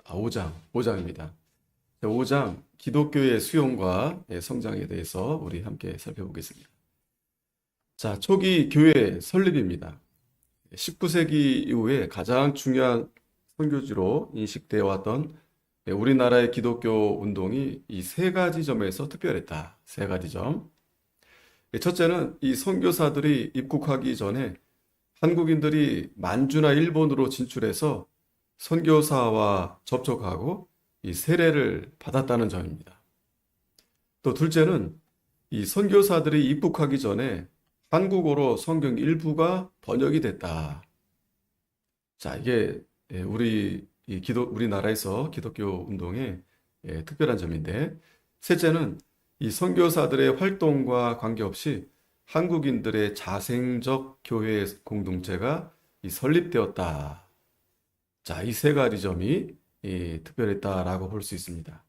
5장입니다. 5장 기독교의 수용과 성장에 대해서 우리 함께 살펴보겠습니다. 자, 초기 교회 설립입니다. 19세기 이후에 가장 중요한 선교지로 인식되어 왔던 우리나라의 기독교 운동이 이 세 가지 점에서 특별했다. 세 가지 점. 첫째는 이 선교사들이 입국하기 전에 한국인들이 만주나 일본으로 진출해서 선교사와 접촉하고 이 세례를 받았다는 점입니다. 또 둘째는 이 선교사들이 입국하기 전에 한국어로 성경 일부가 번역이 됐다. 자, 이게 우리나라에서 기독교 운동의 특별한 점인데, 셋째는 이 선교사들의 활동과 관계없이 한국인들의 자생적 교회 공동체가 설립되었다. 자, 이 세 가지 점이 특별했다라고 볼 수 있습니다.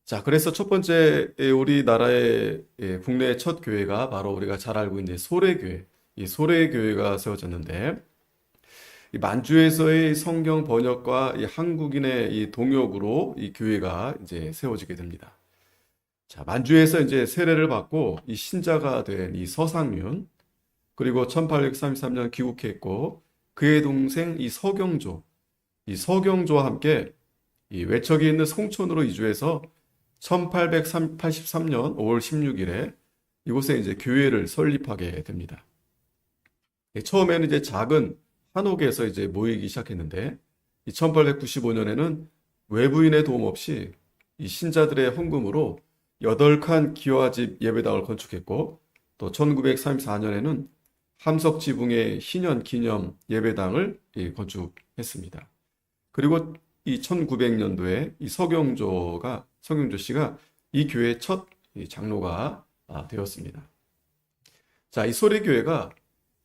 자, 그래서 첫 번째 우리나라의 국내 첫 교회가 바로 우리가 잘 알고 있는 소래교회, 이 소래교회가 세워졌는데, 이 만주에서의 성경 번역과 이 한국인의 이 동역으로 이 교회가 이제 세워지게 됩니다. 자, 만주에서 이제 세례를 받고 이 신자가 된 이 서상윤, 그리고 1833년 귀국했고 그의 동생 이 서경조와 함께 이 외척에 있는 송촌으로 이주해서 1883년 5월 16일에 이곳에 이제 교회를 설립하게 됩니다. 처음에는 이제 작은 한옥에서 이제 모이기 시작했는데, 1895년에는 외부인의 도움 없이 이 신자들의 헌금으로 8칸 기와집 예배당을 건축했고, 또 1934년에는 함석 지붕의 희년 기념 예배당을 건축했습니다. 그리고 이 1900년도에 이 서경조 씨가 이 교회의 첫 장로가 되었습니다. 자, 이 소래교회가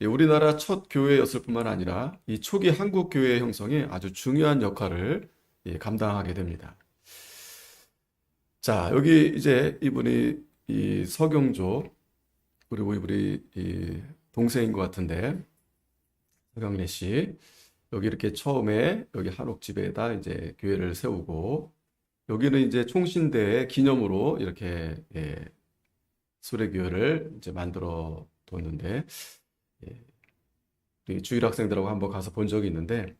우리나라 첫 교회였을 뿐만 아니라 이 초기 한국 교회 형성에 아주 중요한 역할을 감당하게 됩니다. 자, 여기 이제 이분이 이 서경조, 그리고 이분이 이 동생인 것 같은데, 서경래 씨. 여기 이렇게 처음에 여기 한옥집에다 이제 교회를 세우고, 여기는 이제 총신대의 기념으로 이렇게 수레교회를 이제 만들어 뒀는데, 우리 주일 학생들하고 한번 가서 본 적이 있는데,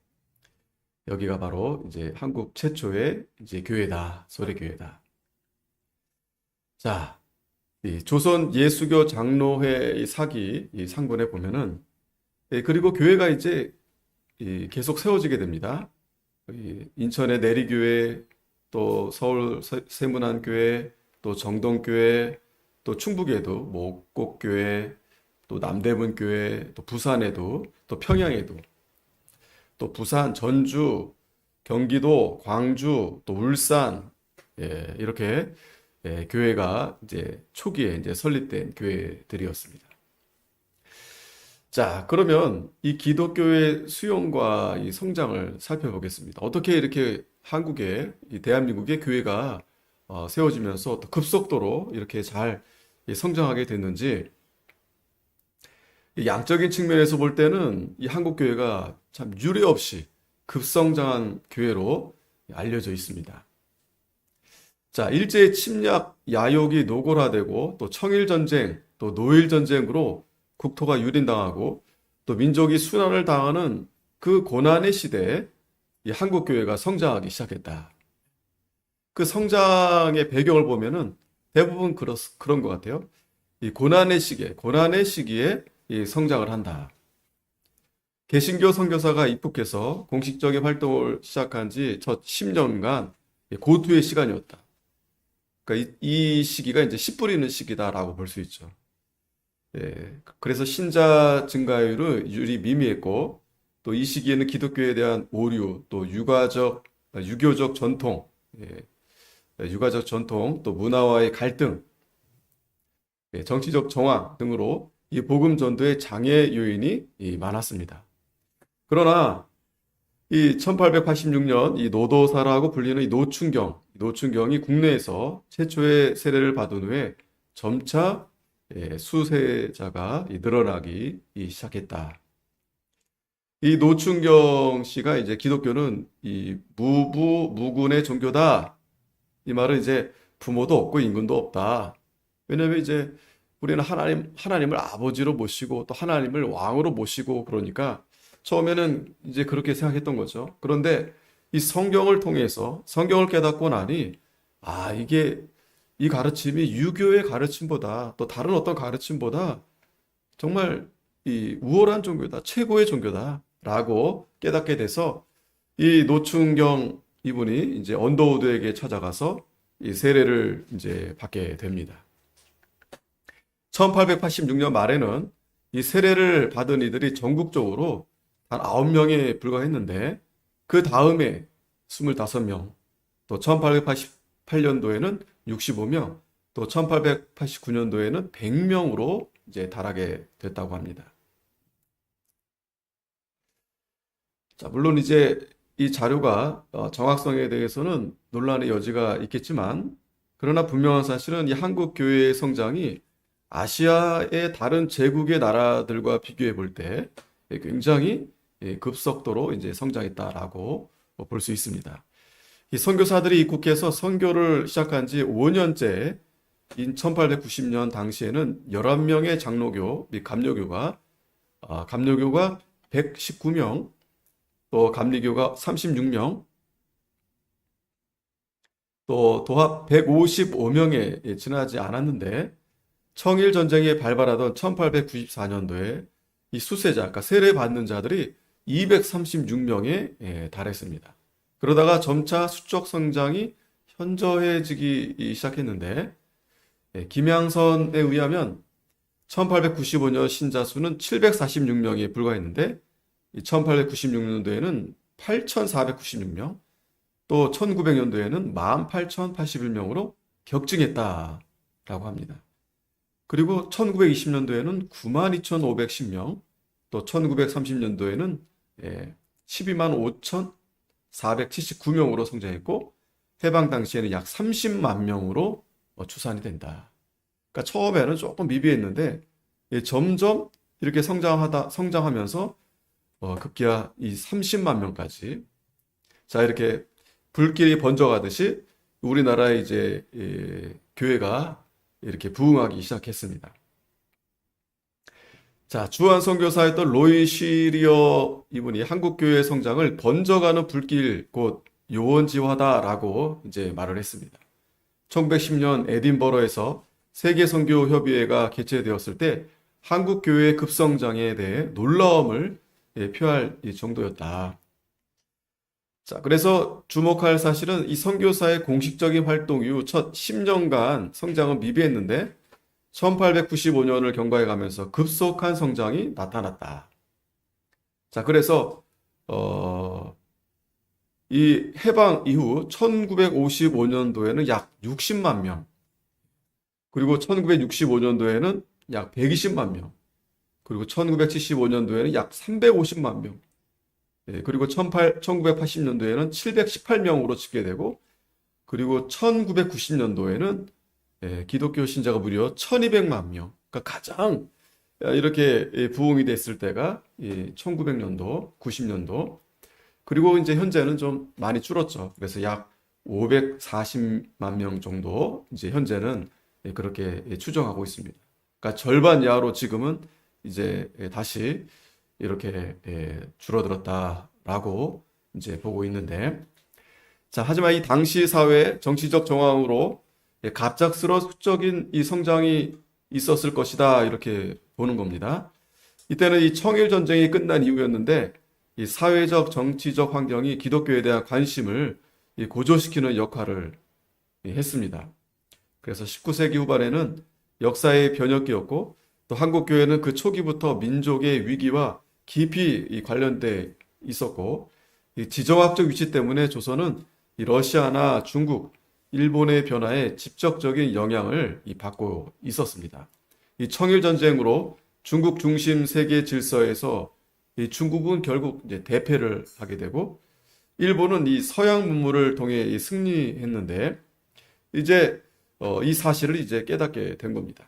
여기가 바로 이제 한국 최초의 이제 교회다, 소래교회다. 자, 이 조선 예수교 장로회 이 상본에 보면은, 그리고 교회가 이제 계속 세워지게 됩니다. 인천의 내리교회, 또 서울 세문안교회, 또 정동교회, 또 충북에도 목곡교회, 또 남대문교회, 또 부산에도, 또 평양에도, 또 부산, 전주, 경기도, 광주, 또 울산, 이렇게 교회가 이제 초기에 이제 설립된 교회들이었습니다. 자, 그러면 이 기독교의 수용과 이 성장을 살펴보겠습니다. 어떻게 이렇게 이 대한민국의 교회가 세워지면서 또 급속도로 이렇게 잘 성장하게 됐는지, 이 양적인 측면에서 볼 때는 이 한국 교회가 참 유례없이 급성장한 교회로 알려져 있습니다. 자, 일제의 침략, 야욕이 노골화되고 또 청일전쟁, 또 노일전쟁으로 국토가 유린당하고 또 민족이 순환을 당하는 그 고난의 시대에 이 한국 교회가 성장하기 시작했다. 그 성장의 배경을 보면은 대부분 그런 것 같아요. 이 고난의 시기에 이 성장을 한다. 개신교 선교사가 입국해서 공식적인 활동을 시작한 지 첫 10년간 고투의 시간이었다. 그러니까 이 시기가 이제 씨 뿌리는 시기다라고 볼 수 있죠. 그래서 신자 증가율이 미미했고, 또 이 시기에는 기독교에 대한 오류, 또 유교적 전통, 또 문화와의 갈등, 정치적 정황 등으로 이 복음 전도의 장애 요인이 많았습니다. 그러나 이 1886년 이 노도사라고 불리는 이 노춘경이 국내에서 최초의 세례를 받은 후에 점차 수세자가 늘어나기 시작했다. 이 노충경 씨가 이제 기독교는 이 무부 무군의 종교다. 이 말은 이제 부모도 없고 임금도 없다. 왜냐면 이제 우리는 하나님을 아버지로 모시고 또 하나님을 왕으로 모시고 그러니까 처음에는 이제 그렇게 생각했던 거죠. 그런데 이 성경을 통해서 성경을 깨닫고 나니 이게 이 가르침이 유교의 가르침보다 또 다른 어떤 가르침보다 정말 이 우월한 종교다, 최고의 종교다라고 깨닫게 돼서 이 노충경 이분이 이제 언더우드에게 찾아가서 이 세례를 이제 받게 됩니다. 1886년 말에는 이 세례를 받은 이들이 전국적으로 한 9명에 불과했는데 그 다음에 25명, 또 1888년도에는 65명, 또 1889년도에는 100명으로 이제 달하게 됐다고 합니다. 자, 물론 이제 이 자료가 정확성에 대해서는 논란의 여지가 있겠지만, 그러나 분명한 사실은 이 한국 교회의 성장이 아시아의 다른 제국의 나라들과 비교해 볼 때 굉장히 급속도로 이제 성장했다라고 볼 수 있습니다. 이 선교사들이 입국해서 선교를 시작한 지 5년째 인 1890년 당시에는 11명의 장로교 및 감로교가 119명, 또 감리교가 36명, 또 도합 155명에 지나지 않았는데 청일 전쟁이 발발하던 1894년도에 이 수세자, 그러니까 세례받는 자들이 236명에 달했습니다. 그러다가 점차 수적 성장이 현저해지기 시작했는데 김양선에 의하면 1895년 신자 수는 746명에 불과했는데 1896년도에는 8,496명, 또 1900년도에는 18,081명으로 격증했다라고 합니다. 그리고 1920년도에는 92,510명, 또 1930년도에는 12만 5,479명으로 성장했고 해방 당시에는 약 30만 명으로 추산이 된다. 그러니까 처음에는 조금 미비했는데 점점 이렇게 성장하면서 급기야 이 30만 명까지 자 이렇게 불길이 번져가듯이 우리나라의 이제 교회가 이렇게 부흥하기 시작했습니다. 자, 주한 선교사였던 로이 쉬리어 이분이 한국 교회의 성장을 번져가는 불길 곧 요원지화다라고 이제 말을 했습니다. 1910년 에딘버러에서 세계 선교 협의회가 개최되었을 때 한국 교회의 급성장에 대해 놀라움을 표할 정도였다. 자, 그래서 주목할 사실은 이 선교사의 공식적인 활동 이후 첫 10년간 성장은 미비했는데 1895년을 경과해 가면서 급속한 성장이 나타났다. 자, 그래서 이 해방 이후 1955년도에는 약 60만 명, 그리고 1965년도에는 약 120만 명, 그리고 1975년도에는 약 350만 명, 그리고 1980년도에는 718명으로 집계되고, 그리고 1990년도에는 기독교 신자가 무려 1200만 명, 그러니까 가장 이렇게 부흥이 됐을 때가 1900년도, 90년도, 그리고 이제 현재는 좀 많이 줄었죠. 그래서 약 540만 명 정도 이제 현재는 그렇게 추정하고 있습니다. 그러니까 절반 이하로 지금은 이제 다시 이렇게 줄어들었다라고 이제 보고 있는데, 자, 하지만 이 당시 사회 정치적 정황으로 갑작스러운 수적인 이 성장이 있었을 것이다 이렇게 보는 겁니다. 이때는 이 청일 전쟁이 끝난 이후였는데 이 사회적 정치적 환경이 기독교에 대한 관심을 고조시키는 역할을 했습니다. 그래서 19세기 후반에는 역사의 변혁기였고 또 한국 교회는 그 초기부터 민족의 위기와 깊이 관련돼 있었고 이 지정학적 위치 때문에 조선은 이 러시아나 중국, 일본의 변화에 직접적인 영향을 받고 있었습니다. 이 청일 전쟁으로 중국 중심 세계 질서에서 이 중국은 결국 이제 대패를 하게 되고 일본은 이 서양 문물을 통해 승리했는데 이제 이 사실을 이제 깨닫게 된 겁니다.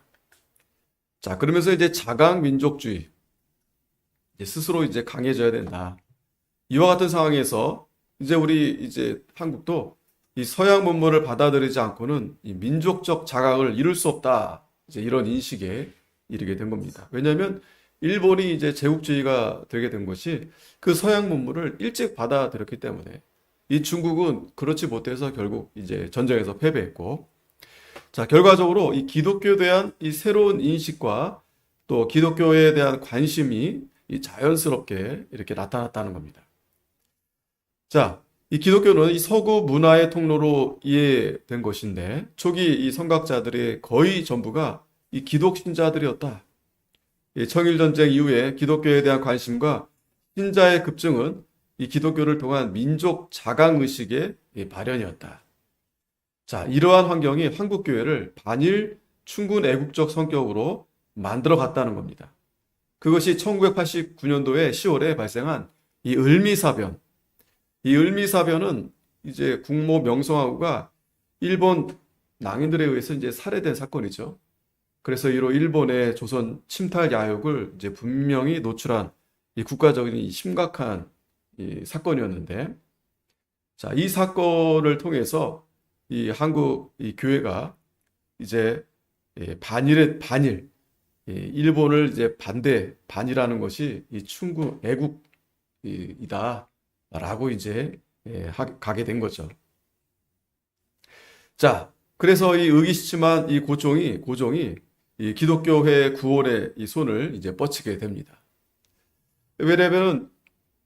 자, 그러면서 이제 자강 민족주의, 이제 스스로 이제 강해져야 된다. 이와 같은 상황에서 이제 우리 이제 한국도 이 서양 문물을 받아들이지 않고는 이 민족적 자각을 이룰 수 없다. 이제 이런 인식에 이르게 된 겁니다. 왜냐하면 일본이 이제 제국주의가 되게 된 것이 그 서양 문물을 일찍 받아들였기 때문에 이 중국은 그렇지 못해서 결국 이제 전쟁에서 패배했고, 자, 결과적으로 이 기독교에 대한 이 새로운 인식과 또 기독교에 대한 관심이 이 자연스럽게 이렇게 나타났다는 겁니다. 자, 이 기독교는 이 서구 문화의 통로로 이해된 것인데 초기 이 선각자들의 거의 전부가 이 기독 신자들이었다. 이 청일전쟁 이후에 기독교에 대한 관심과 신자의 급증은 이 기독교를 통한 민족 자강 의식의 발현이었다. 자, 이러한 환경이 한국교회를 반일 충군 애국적 성격으로 만들어 갔다는 겁니다. 그것이 1989년도에 10월에 발생한 이 을미사변. 이 을미사변은 이제 국모 명성황후가 일본 낭인들에 의해서 이제 살해된 사건이죠. 그래서 이로 일본의 조선 침탈 야욕을 이제 분명히 노출한 이 국가적인 심각한 이 사건이었는데, 자, 이 사건을 통해서 이 한국 이 교회가 이제 반일, 일본을 이제 반이라는 것이 이 충구 애국이다라고 이제 가게 된 거죠. 자, 그래서 이 의기시침한 이 고종이 이 기독교회 구원의 이 손을 이제 뻗치게 됩니다. 왜냐하면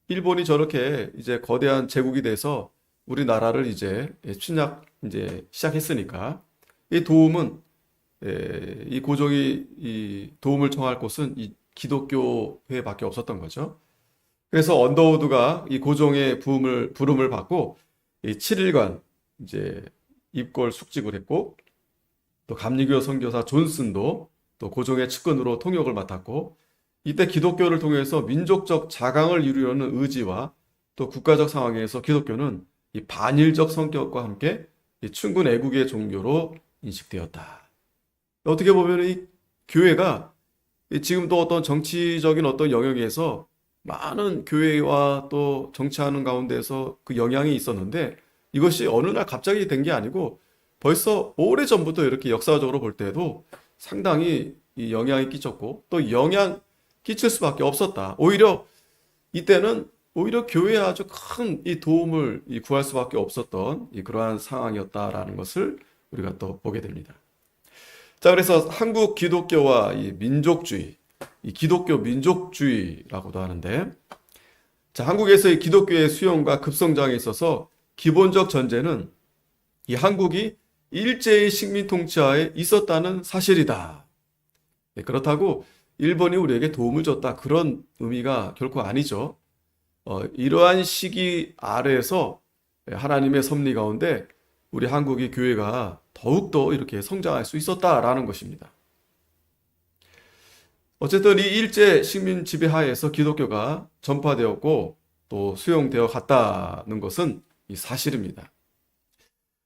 일본이 저렇게 이제 거대한 제국이 돼서 우리나라를 이제 침략 이제 시작했으니까 이 도움은 이 고종이 이 도움을 청할 곳은 이 기독교회밖에 없었던 거죠. 그래서 언더우드가 이 고종의 부름을 받고 이 7일간 이제 입궐 숙직을 했고, 또 감리교 선교사 존슨도 또 고종의 측근으로 통역을 맡았고, 이때 기독교를 통해서 민족적 자강을 이루려는 의지와 또 국가적 상황에서 기독교는 이 반일적 성격과 함께 이 충군 애국의 종교로 인식되었다. 어떻게 보면 이 교회가 지금도 어떤 정치적인 어떤 영역에서 많은 교회와 또 정치하는 가운데서 그 영향이 있었는데, 이것이 어느 날 갑자기 된 게 아니고 벌써 오래전부터 이렇게 역사적으로 볼 때도 상당히 이 영향이 끼쳤고 또 영향 끼칠 수밖에 없었다. 오히려 이때는 오히려 교회에 아주 큰 이 도움을 구할 수밖에 없었던 그러한 상황이었다라는 것을 우리가 또 보게 됩니다. 자, 그래서 한국 기독교와 이 민족주의, 이 기독교 민족주의라고도 하는데, 자, 한국에서의 기독교의 수용과 급성장에 있어서 기본적 전제는 이 한국이 일제의 식민 통치하에 있었다는 사실이다. 그렇다고 일본이 우리에게 도움을 줬다, 그런 의미가 결코 아니죠. 이러한 시기 아래에서 하나님의 섭리 가운데 우리 한국의 교회가 더욱더 이렇게 성장할 수 있었다라는 것입니다. 어쨌든 이 일제 식민 지배 하에서 기독교가 전파되었고 또 수용되어 갔다는 것은 이 사실입니다.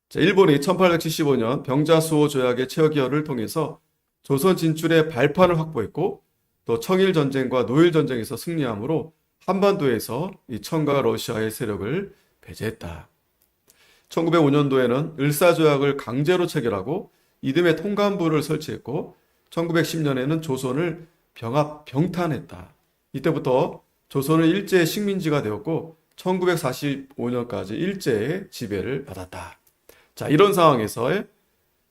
자, 일본이 1875년 병자수호 조약의 체결을 통해서 조선 진출의 발판을 확보했고 또 청일전쟁과 노일전쟁에서 승리함으로 한반도에서 이 청과 러시아의 세력을 배제했다. 1905년도에는 을사조약을 강제로 체결하고 이듬해 통감부를 설치했고 1910년에는 조선을 병탄했다. 이때부터 조선은 일제의 식민지가 되었고 1945년까지 일제의 지배를 받았다. 자, 이런 상황에서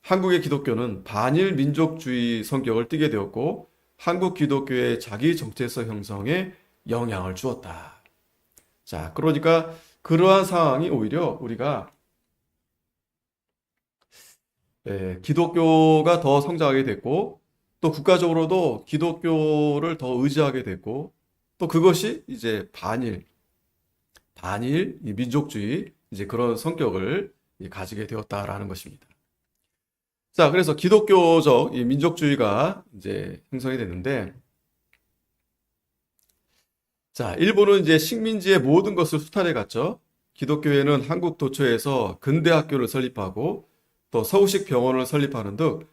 한국의 기독교는 반일 민족주의 성격을 띠게 되었고 한국 기독교의 자기 정체성 형성에 영향을 주었다. 자, 그러니까 그러한 상황이 오히려 우리가 기독교가 더 성장하게 됐고 또 국가적으로도 기독교를 더 의지하게 됐고 또 그것이 이제 반일 이 민족주의 이제 그런 성격을 가지게 되었다라는 것입니다. 자, 그래서 기독교적 이 민족주의가 이제 형성이 됐는데, 자, 일본은 이제 식민지의 모든 것을 수탈해 갔죠. 기독교회는 한국 도처에서 근대 학교를 설립하고 또 서구식 병원을 설립하는 등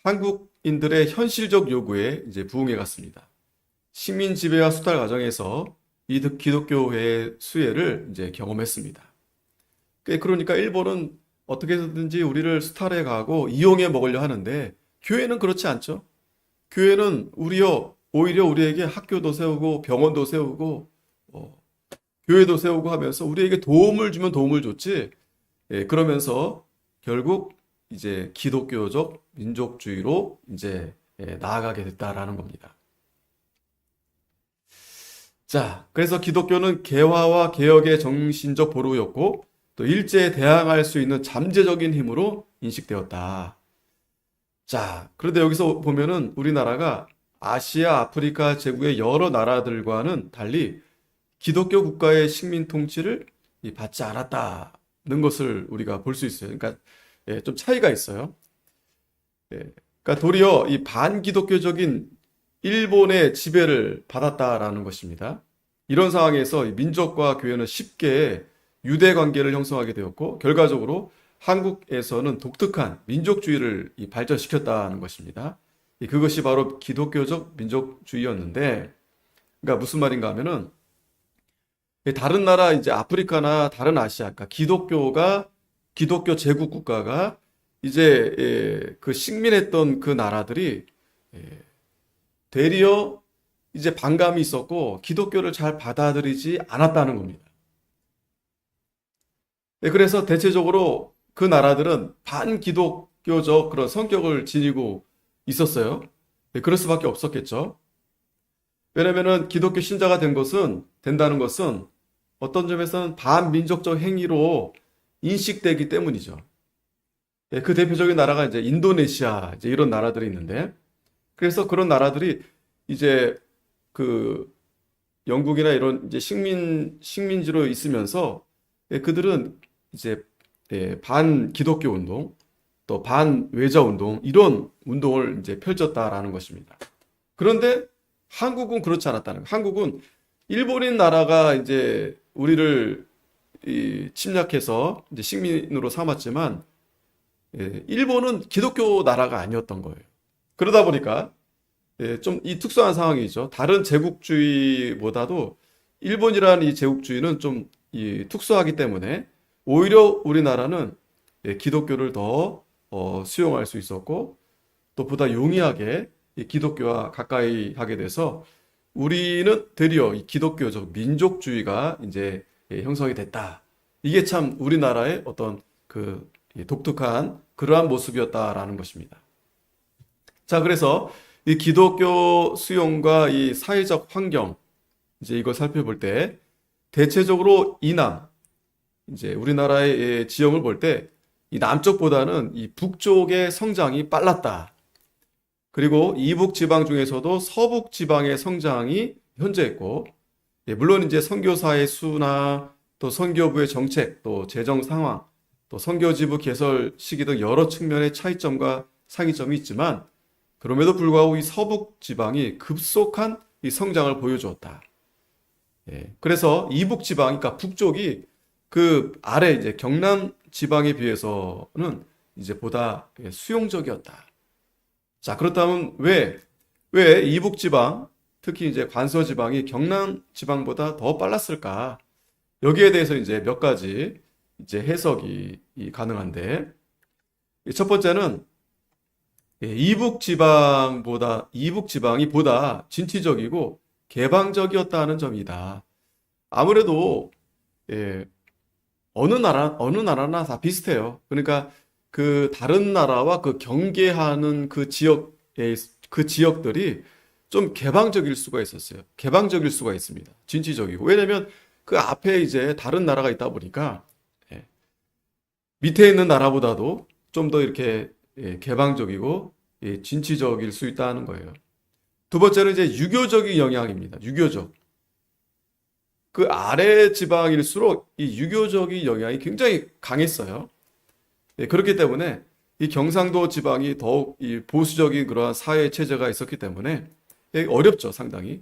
한국인들의 현실적 요구에 이제 부응해 갔습니다. 식민 지배와 수탈 과정에서 이 기독교회의 수혜를 이제 경험했습니다. 그러니까 일본은 어떻게 해서든지 우리를 수탈해 가고 이용해 먹으려 하는데 교회는 그렇지 않죠. 교회는 오히려 우리에게 학교도 세우고 병원도 세우고 어, 교회도 세우고 하면서 우리에게 도움을 주면 도움을 줬지. 그러면서 결국 이제 기독교적 민족주의로 이제 나아가게 됐다라는 겁니다. 자, 그래서 기독교는 개화와 개혁의 정신적 보루였고 또 일제에 대항할 수 있는 잠재적인 힘으로 인식되었다. 자, 그런데 여기서 보면은 우리나라가 아시아, 아프리카 제국의 여러 나라들과는 달리 기독교 국가의 식민 통치를 받지 않았다는 것을 우리가 볼 수 있어요. 그러니까 좀 차이가 있어요. 그러니까 도리어 이 반기독교적인 일본의 지배를 받았다라는 것입니다. 이런 상황에서 민족과 교회는 쉽게 유대 관계를 형성하게 되었고 결과적으로 한국에서는 독특한 민족주의를 발전시켰다는 것입니다. 그것이 바로 기독교적 민족주의였는데, 그러니까 무슨 말인가 하면은 다른 나라 이제 아프리카나 다른 아시아, 그러니까 기독교 제국 국가가 이제 그 식민했던 그 나라들이 되려 이제 반감이 있었고 기독교를 잘 받아들이지 않았다는 겁니다. 그래서 대체적으로 그 나라들은 반기독교적 그런 성격을 지니고 있었어요. 그럴 수밖에 없었겠죠. 왜냐면은 기독교 신자가 된다는 것은 어떤 점에서는 반민족적 행위로 인식되기 때문이죠. 그 대표적인 나라가 이제 인도네시아, 이제 이런 나라들이 있는데, 그래서 그런 나라들이 이제 그 영국이나 이런 이제 식민지로 있으면서 그들은 이제 반기독교 운동, 또 반외자 운동, 이런 운동을 이제 펼쳤다라는 것입니다. 그런데 한국은 그렇지 않았다는 거예요. 한국은 일본인 나라가 이제 우리를 침략해서 이제 식민으로 삼았지만, 일본은 기독교 나라가 아니었던 거예요. 그러다 보니까 좀 이 특수한 상황이죠. 다른 제국주의보다도 일본이라는 이 제국주의는 좀 특수하기 때문에 오히려 우리나라는 기독교를 더 수용할 수 있었고 또 보다 용이하게 이 기독교와 가까이 하게 돼서 우리는 되려 이 기독교적 민족주의가 이제 형성이 됐다. 이게 참 우리나라의 어떤 그 독특한 그러한 모습이었다라는 것입니다. 자, 그래서 이 기독교 수용과 이 사회적 환경, 이제 이걸 살펴볼 때 대체적으로 이제 우리나라의 지형을 볼 때 이 남쪽보다는 이 북쪽의 성장이 빨랐다. 그리고 이북 지방 중에서도 서북 지방의 성장이 현저했고, 물론 이제 선교사의 수나 또 선교부의 정책, 또 재정 상황, 또 선교지부 개설 시기 등 여러 측면의 차이점과 상이점이 있지만, 그럼에도 불구하고 이 서북 지방이 급속한 이 성장을 보여주었다. 그래서 이북 지방, 그러니까 북쪽이 그 아래 이제 경남 지방에 비해서는 이제 보다 수용적이었다. 자, 그렇다면 왜 이북 지방, 특히 이제 관서 지방이 경남 지방보다 더 빨랐을까? 여기에 대해서 이제 몇 가지 이제 해석이 가능한데, 첫 번째는 이북 지방이 보다 진취적이고 개방적이었다는 점이다. 아무래도 어느 나라나 다 비슷해요. 그러니까 그 다른 나라와 그 경계하는 그 지역들이 좀 개방적일 수가 있었어요. 개방적일 수가 있습니다. 진취적이고. 왜냐면 그 앞에 이제 다른 나라가 있다 보니까 밑에 있는 나라보다도 좀 더 이렇게 개방적이고 진취적일 수 있다는 거예요. 두 번째는 이제 유교적인 영향입니다. 유교적. 그 아래 지방일수록 이 유교적인 영향이 굉장히 강했어요. 그렇기 때문에 이 경상도 지방이 더욱 이 보수적인 그러한 사회 체제가 있었기 때문에 어렵죠, 상당히.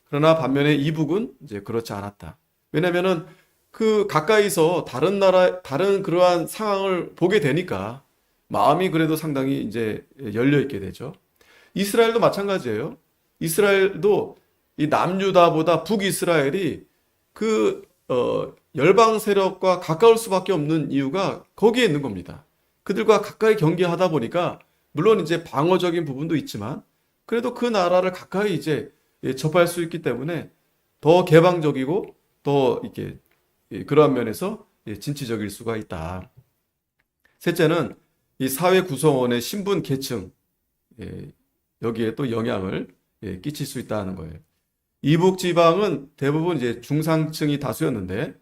그러나 반면에 이북은 이제 그렇지 않았다. 왜냐면은 그 가까이서 다른 그러한 상황을 보게 되니까 마음이 그래도 상당히 이제 열려 있게 되죠. 이스라엘도 마찬가지예요. 이스라엘도 이 남유다보다 북이스라엘이 그 열방 세력과 가까울 수밖에 없는 이유가 거기에 있는 겁니다. 그들과 가까이 경계하다 보니까 물론 이제 방어적인 부분도 있지만 그래도 그 나라를 가까이 이제 접할 수 있기 때문에 더 개방적이고 더 이렇게 그러한 면에서 진취적일 수가 있다. 셋째는 이 사회 구성원의 신분 계층 여기에 또 영향을 끼칠 수 있다는 거예요. 이북 지방은 대부분 이제 중상층이 다수였는데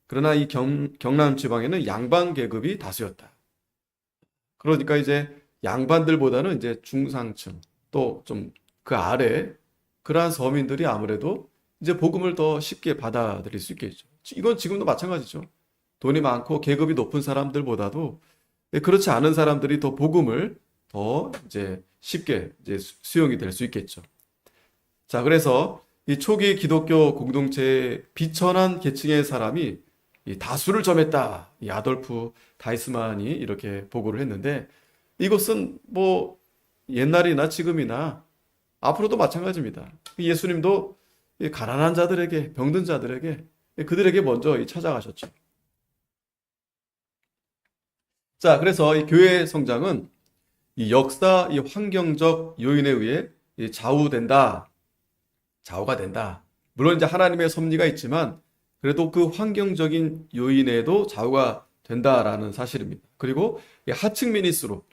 그러나 이 경남 지방에는 양반 계급이 다수였다. 그러니까 이제 양반들보다는 이제 중상층 또 좀 그 아래 그러한 서민들이 아무래도 이제 복음을 더 쉽게 받아들일 수 있겠죠. 이건 지금도 마찬가지죠. 돈이 많고 계급이 높은 사람들보다도 그렇지 않은 사람들이 더 복음을 더 이제 쉽게 이제 수용이 될 수 있겠죠. 자, 그래서 이 초기 기독교 공동체의 비천한 계층의 사람이 이 다수를 점했다. 이 아돌프 다이스만이 이렇게 보고를 했는데 이것은 뭐 옛날이나 지금이나 앞으로도 마찬가지입니다. 예수님도 이 가난한 자들에게 병든 자들에게 그들에게 먼저 찾아가셨죠. 자, 그래서 이 교회의 성장은 이 역사, 이 환경적 요인에 의해 좌우가 된다. 물론 이제 하나님의 섭리가 있지만 그래도 그 환경적인 요인에도 좌우가 된다라는 사실입니다. 그리고 하층민일수록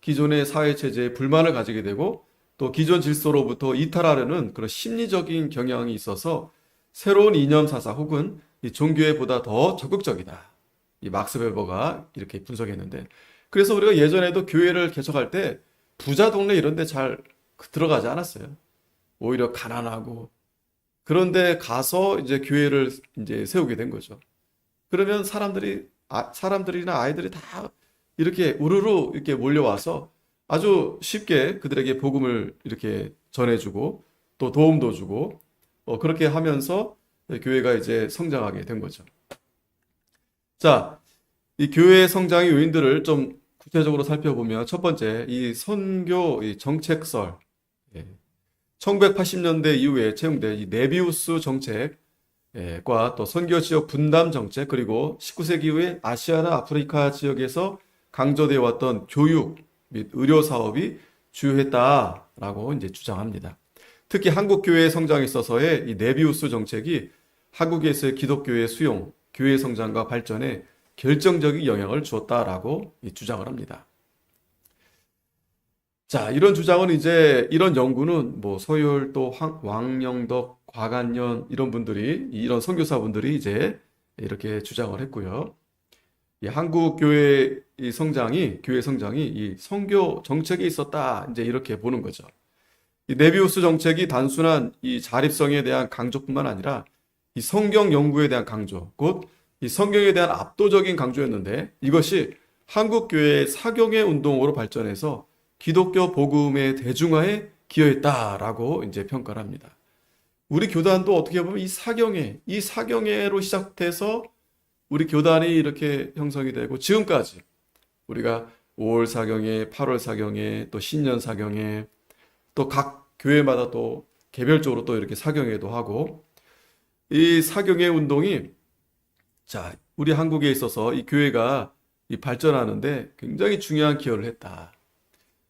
기존의 사회 체제에 불만을 가지게 되고 또 기존 질서로부터 이탈하려는 그런 심리적인 경향이 있어서 새로운 이념 사상 혹은 이 종교에보다 더 적극적이다. 이 막스 웨버가 이렇게 분석했는데 그래서 우리가 예전에도 교회를 개척할 때 부자 동네 이런 데 잘 들어가지 않았어요. 오히려 가난하고 그런데 가서 이제 교회를 이제 세우게 된 거죠. 그러면 사람들이나 아이들이 다 이렇게 우르르 이렇게 몰려와서 아주 쉽게 그들에게 복음을 이렇게 전해주고 또 도움도 주고 그렇게 하면서 교회가 이제 성장하게 된 거죠. 자, 이 교회의 성장의 요인들을 좀 구체적으로 살펴보면 첫 번째, 이 선교 이 정책설. 1980년대 이후에 채용된 이 네비우스 정책과 또 선교 지역 분담 정책 그리고 19세기 이후에 아시아나 아프리카 지역에서 강조되어 왔던 교육 및 의료 사업이 주요했다라고 이제 주장합니다. 특히 한국 교회의 성장에 있어서의 이 네비우스 정책이 한국에서의 기독교의 수용, 교회 성장과 발전에 결정적인 영향을 주었다라고 주장을 합니다. 자, 이런 주장은 이제 이런 연구는 뭐 서율 또 왕영덕, 곽안년 이런 분들이 이런 선교사분들이 이제 이렇게 주장을 했고요. 이 한국 교회 교회 성장이 이 선교 정책에 있었다 이제 이렇게 보는 거죠. 이 네비우스 정책이 단순한 이 자립성에 대한 강조뿐만 아니라 이 성경 연구에 대한 강조, 곧 이 성경에 대한 압도적인 강조였는데 이것이 한국 교회의 사경의 운동으로 발전해서 기독교 복음의 대중화에 기여했다라고 이제 평가를 합니다. 우리 교단도 어떻게 보면 이 사경회로 시작돼서 우리 교단이 이렇게 형성이 되고 지금까지 우리가 5월 사경회, 8월 사경회, 또 신년 사경회, 또 각 교회마다 또 개별적으로 또 이렇게 사경회도 하고 이 사경회 운동이 자, 우리 한국에 있어서 이 교회가 이 발전하는데 굉장히 중요한 기여를 했다.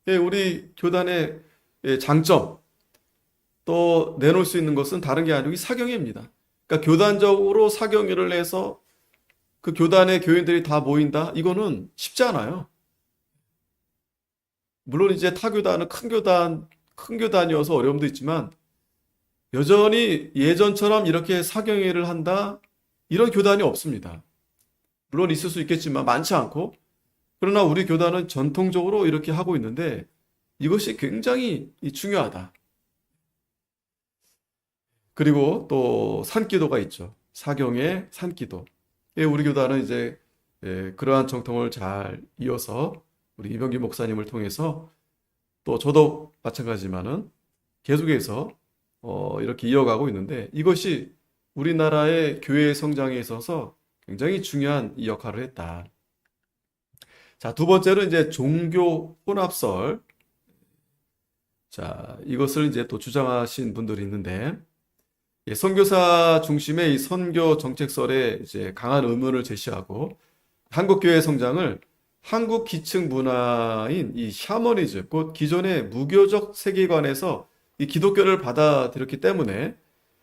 우리 교단의 장점 또 내놓을 수 있는 것은 다른 게 아니고 이 사경회입니다. 그러니까 교단적으로 사경회를 해서 그 교단의 교인들이 다 모인다? 이거는 쉽지 않아요. 물론 이제 타교단은 큰 교단이어서 어려움도 있지만 여전히 예전처럼 이렇게 사경회를 한다? 이런 교단이 없습니다. 물론 있을 수 있겠지만 많지 않고 그러나 우리 교단은 전통적으로 이렇게 하고 있는데 이것이 굉장히 중요하다. 그리고 또 산기도가 있죠. 사경의 산기도. 우리 교단은 이제 그러한 정통을 잘 이어서 우리 이병기 목사님을 통해서 또 저도 마찬가지지만은 계속해서 이렇게 이어가고 있는데 이것이 우리나라의 교회 성장에 있어서 굉장히 중요한 역할을 했다. 자, 두 번째는 이제 종교 혼합설. 자, 이것을 이제 또 주장하신 분들이 있는데, 예, 선교사 중심의 이 선교 정책설에 이제 강한 의문을 제시하고 한국교회 성장을 한국 기층 문화인 이 샤머니즘, 곧 기존의 무교적 세계관에서 이 기독교를 받아들였기 때문에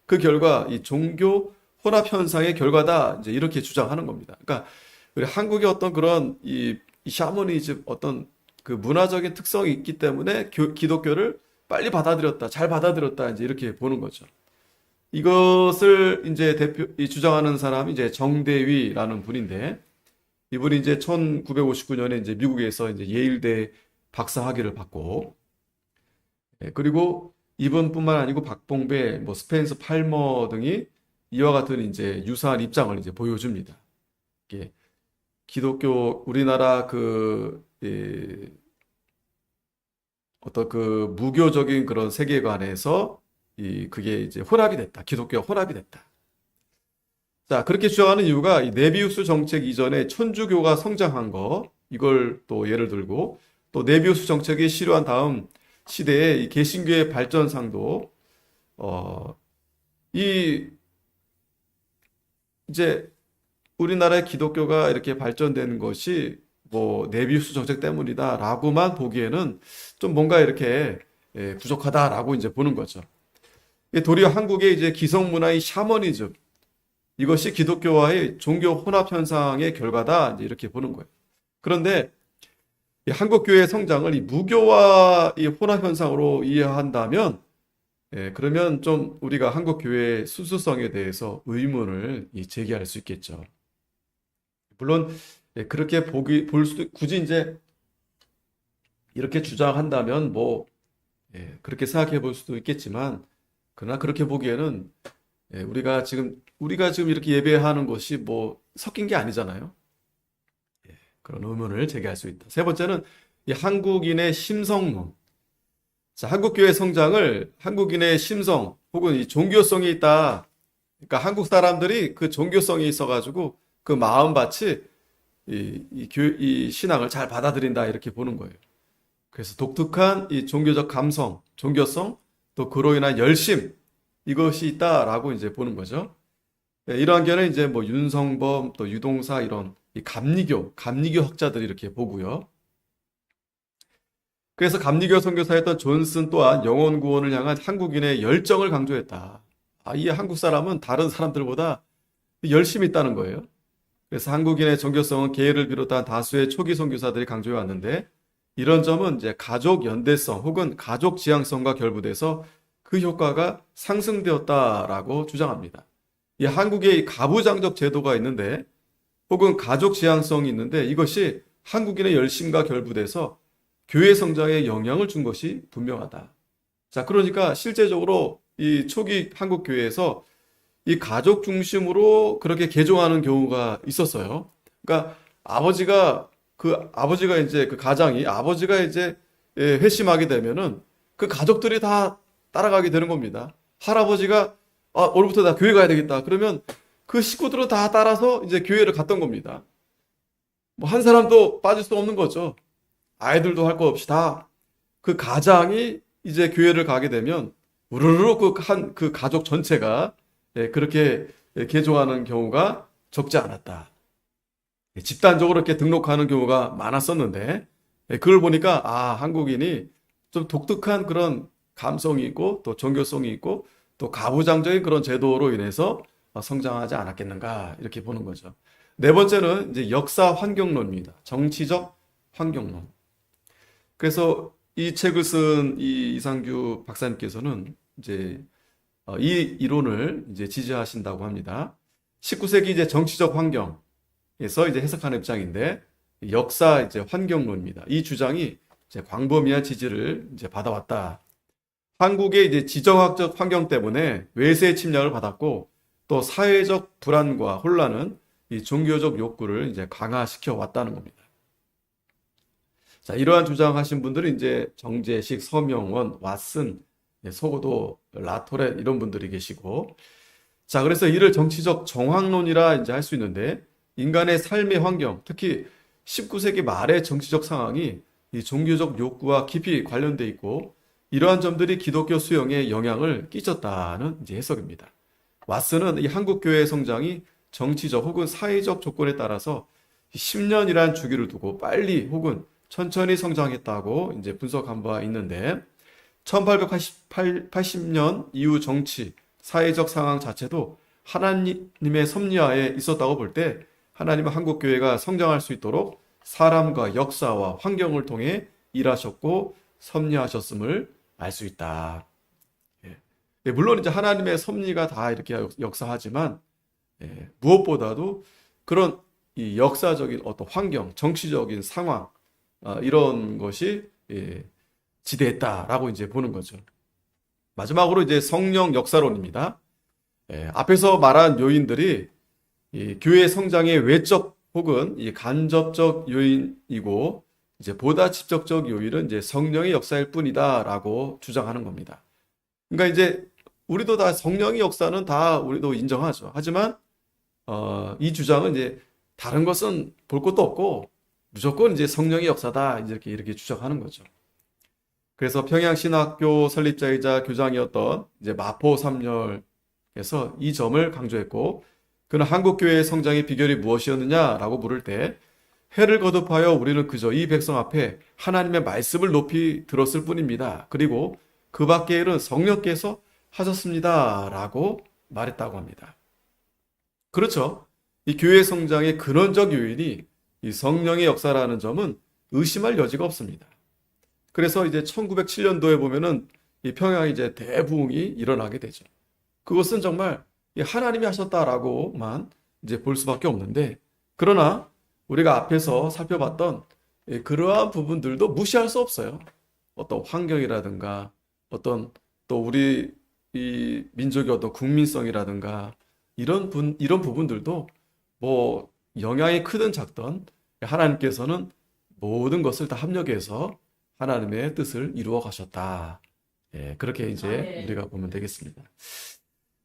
그 결과 이 종교 혼합 현상의 결과다. 이제 이렇게 주장하는 겁니다. 그러니까 우리 한국의 어떤 그런 이 샤머니즘 어떤 그 문화적인 특성이 있기 때문에 기독교를 빨리 받아들였다, 잘 받아들였다. 이제 이렇게 보는 거죠. 이것을 이제 이 주장하는 사람이 이제 정대위라는 분인데 이분이 이제 1959년에 이제 미국에서 이제 예일대 박사 학위를 받고 그리고 이분뿐만 아니고 박봉배, 뭐 스펜서 팔머 등이 이와 같은 이제 유사한 입장을 이제 보여줍니다. 이게 기독교 우리나라 어떤 그 무교적인 그런 세계관에서 그게 이제 혼합이 됐다. 기독교가 혼합이 됐다. 자, 그렇게 주장하는 이유가 이 네비우스 정책 이전에 천주교가 성장한 거, 이걸 또 예를 들고, 또 네비우스 정책이 실효한 다음 시대에 이 개신교의 발전상도, 이, 이제 우리나라의 기독교가 이렇게 발전되는 것이 뭐 네비우스 정책 때문이다라고만 보기에는 좀 뭔가 이렇게 부족하다라고 이제 보는 거죠. 도리어 한국의 이제 기성 문화의 샤머니즘, 이것이 기독교와의 종교 혼합 현상의 결과다. 이제 이렇게 보는 거예요. 그런데 이 한국 교회의 성장을 이 무교와 이 혼합 현상으로 이해한다면, 그러면 좀 우리가 한국 교회의 순수성에 대해서 의문을 제기할 수 있겠죠. 물론 그렇게 볼 수도 굳이 이제 이렇게 주장한다면 뭐 그렇게 생각해 볼 수도 있겠지만, 그러나 그렇게 보기에는 우리가 지금 이렇게 예배하는 것이 뭐 섞인 게 아니잖아요. 그런 의문을 제기할 수 있다. 세 번째는 이 한국인의 심성론. 자, 한국교회 성장을 한국인의 심성 혹은 이 종교성이 있다. 그러니까 한국 사람들이 그 종교성이 있어가지고 그 마음밭이 이 신앙을 잘 받아들인다 이렇게 보는 거예요. 그래서 독특한 이 종교적 감성, 종교성, 또 그로 인한 열심 이것이 있다라고 이제 보는 거죠. 이러한 견해는 이제 뭐 윤성범 또 유동사 이런 이 감리교 학자들이 이렇게 보고요. 그래서 감리교 선교사였던 존슨 또한 영혼 구원을 향한 한국인의 열정을 강조했다. 이 한국 사람은 다른 사람들보다 열심히 있다는 거예요. 그래서 한국인의 종교성은 게이를 비롯한 다수의 초기 선교사들이 강조해 왔는데 이런 점은 이제 가족 연대성 혹은 가족 지향성과 결부돼서 그 효과가 상승되었다라고 주장합니다. 이 한국의 가부장적 제도가 있는데 혹은 가족 지향성이 있는데 이것이 한국인의 열심과 결부돼서 교회 성장에 영향을 준 것이 분명하다. 자, 그러니까 실제적으로 이 초기 한국 교회에서 이 가족 중심으로 그렇게 개종하는 경우가 있었어요. 그러니까 아버지가 이제 그 가장이 아버지가 이제 회심하게 되면은 그 가족들이 다 따라가게 되는 겁니다. 할아버지가 오늘부터 나 교회 가야 되겠다. 그러면 그 식구들은 다 따라서 이제 교회를 갔던 겁니다. 뭐 한 사람도 빠질 수 없는 거죠. 아이들도 할 거 없이 다 그 가장이 이제 교회를 가게 되면 우르르 그 가족 전체가 그렇게 개종하는 경우가 적지 않았다. 집단적으로 이렇게 등록하는 경우가 많았었는데 그걸 보니까 한국인이 좀 독특한 그런 감성이 있고 또 종교성이 있고 또 가부장적인 그런 제도로 인해서 성장하지 않았겠는가 이렇게 보는 거죠. 네 번째는 이제 역사 환경론입니다. 정치적 환경론. 그래서 이 책을 쓴 이 이상규 박사님께서는 이제 이 이론을 이제 지지하신다고 합니다. 19세기 이제 정치적 환경에서 이제 해석하는 입장인데 역사 이제 환경론입니다. 이 주장이 이제 광범위한 지지를 이제 받아왔다. 한국의 이제 지정학적 환경 때문에 외세 침략을 받았고 또 사회적 불안과 혼란은 이 종교적 욕구를 이제 강화시켜 왔다는 겁니다. 자, 이러한 주장하신 분들은 이제 정재식, 서명원, 왓슨, 소고도, 라토렛 이런 분들이 계시고, 자, 그래서 이를 정치적 정황론이라 이제 할 수 있는데 인간의 삶의 환경, 특히 19세기 말의 정치적 상황이 이 종교적 욕구와 깊이 관련돼 있고 이러한 점들이 기독교 수용에 영향을 끼쳤다는 이제 해석입니다. 왓슨은 이 한국 교회의 성장이 정치적 혹은 사회적 조건에 따라서 10년이란 주기를 두고 빨리 혹은 천천히 성장했다고 이제 분석한 바 있는데 1880년 이후 정치, 사회적 상황 자체도 하나님의 섭리하에 있었다고 볼 때 하나님은 한국 교회가 성장할 수 있도록 사람과 역사와 환경을 통해 일하셨고 섭리하셨음을 알 수 있다. 예. 물론 이제 하나님의 섭리가 다 이렇게 역사하지만 무엇보다도 그런 이 역사적인 어떤 환경, 정치적인 상황 이런 것이 지대했다라고 이제 보는 거죠. 마지막으로 이제 성령 역사론입니다. 앞에서 말한 요인들이 이 교회 성장의 외적 혹은 이 간접적 요인이고 이제 보다 직접적 요인은 이제 성령의 역사일 뿐이다라고 주장하는 겁니다. 그러니까 이제 우리도 다 성령의 역사는 다 우리도 인정하죠. 하지만 이 주장은 이제 다른 것은 볼 것도 없고 무조건 이제 성령의 역사다 이렇게 주장하는 거죠. 그래서 평양신학교 설립자이자 교장이었던 이제 마포 삼열에서 이 점을 강조했고 그는 한국교회의 성장의 비결이 무엇이었느냐라고 물을 때 해를 거듭하여 우리는 그저 이 백성 앞에 하나님의 말씀을 높이 들었을 뿐입니다. 그리고 그 밖의 일은 성령께서 하셨습니다라고 말했다고 합니다. 그렇죠. 이 교회 성장의 근원적 요인이 이 성령의 역사라는 점은 의심할 여지가 없습니다. 그래서 이제 1907년도에 보면은 이 평양 이제 대부흥이 일어나게 되죠. 그것은 정말 하나님이 하셨다라고만 이제 볼 수밖에 없는데, 그러나 우리가 앞에서 살펴봤던 그러한 부분들도 무시할 수 없어요. 어떤 환경이라든가 어떤 또 우리 이 민족의 어떤 국민성이라든가 이런 부분들도 뭐 영향이 크든 작든 하나님께서는 모든 것을 다 합력해서 하나님의 뜻을 이루어 가셨다. 그렇게 이제 우리가 보면 되겠습니다.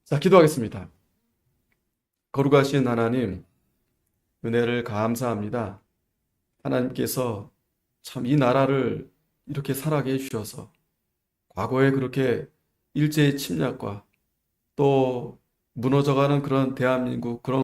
자, 기도하겠습니다. 거룩하신 하나님, 은혜를 감사합니다. 하나님께서 참 이 나라를 이렇게 살아게 해주셔서 과거에 그렇게 일제의 침략과 또 무너져가는 그런 대한민국 그런